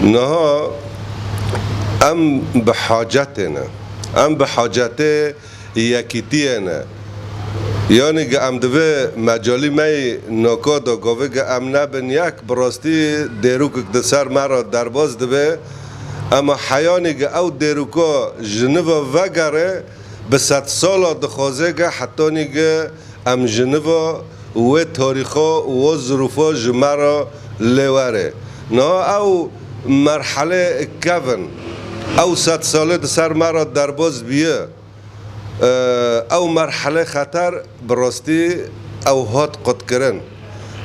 نها ام بحاجتنا، ام بحاجته یکیتینا. یعنی که ام دوی مجالی می نکات و گوی که ام نبن یک براستی دیروک که سر مرا درباز دوی، اما حیانی که او دیروکا جنوا وگره به 100 سال دخوازه که حتی نیگه ام جنوا و تاریخا و ظروفا جمرا لیوره. نه او مرحله کفن او 100 ساله سر مرا درباز بیه، او مرحله خطر براستی او هات قد کرن.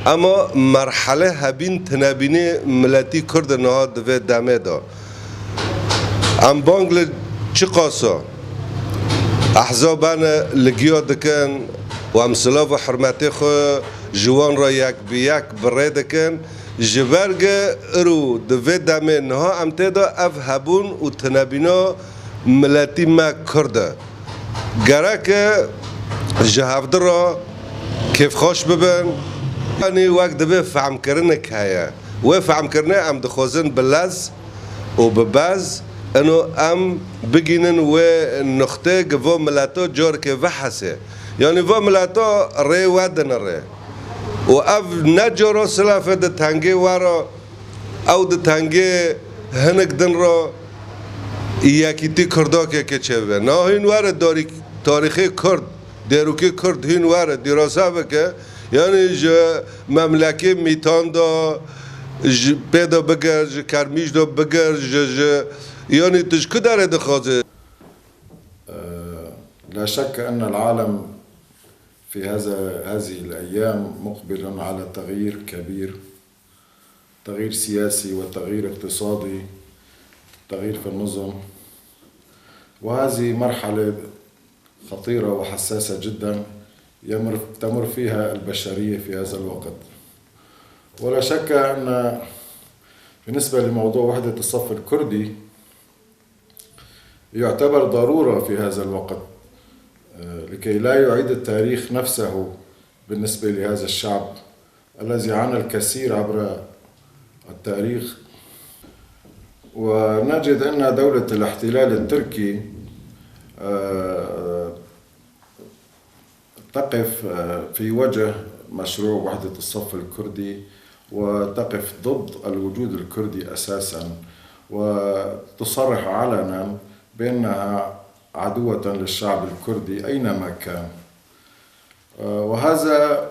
اما مرحله هبین تنبینی ملتی کرد نهاد و دمه دا ام بانگل چی قاسا احزابان لگیا دکن و امثلا و حرمتی خو جوان را یک بی یک بره دکن جبرگ رو دوی دمه نها ام تیدا اف هبون و تنبینا ملتی ما کرده گره که جهافده را کیف خوش ببین. یعنی وقت دبی فهم کرنه که هیا و فهم کرنه ام دخوازن بلز و بباز انو ام بگینن و نقطه که و ملتا جار که وحسه. یعنی و ملتا ری ودن ری و اف نجارا سلافه ده تنگه وارا او ده تنگه هنک دن را یکیتی کرداکه که چه به نه این واره تاریخی کرد دیروکی کرد این واره دراسه بکه. یعنی مملکه میتان دا پیدا بگر کرمیش دا بگر يعني تشكو داره دخوازه. لا شك أن العالم في هذه الأيام مقبل على تغيير كبير، تغيير سياسي وتغيير اقتصادي، تغيير في النظم، وهذه مرحلة خطيرة وحساسة جدا تمر فيها البشرية في هذا الوقت. ولا شك أن بالنسبة لموضوع وحدة الصف الكردي يعتبر ضرورة في هذا الوقت لكي لا يعيد التاريخ نفسه بالنسبة لهذا الشعب الذي عانى الكثير عبر التاريخ. ونجد أن دولة الاحتلال التركي تقف في وجه مشروع وحدة الصف الكردي وتقف ضد الوجود الكردي أساساً، وتصرح علناً بأنها عدوة للشعب الكردي أينما كان. وهذا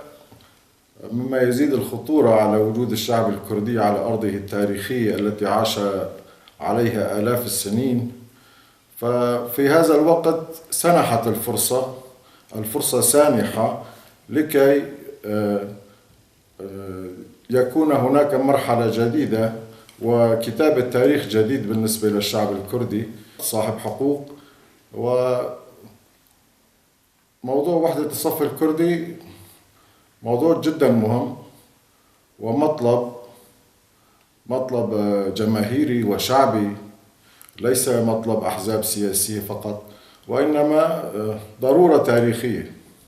مما يزيد الخطورة على وجود الشعب الكردي على أرضه التاريخية التي عاش عليها آلاف السنين. ففي هذا الوقت سنحت الفرصة سانحة لكي يكون هناك مرحلة جديدة وكتابة تاريخ جديد بالنسبة للشعب الكردي صاحب حقوق. وموضوع وحدة الصف الكردي موضوع جدا مهم ومطلب جماهيري وشعبي، ليس مطلب أحزاب سياسية فقط، وإنما ضرورة تاريخية.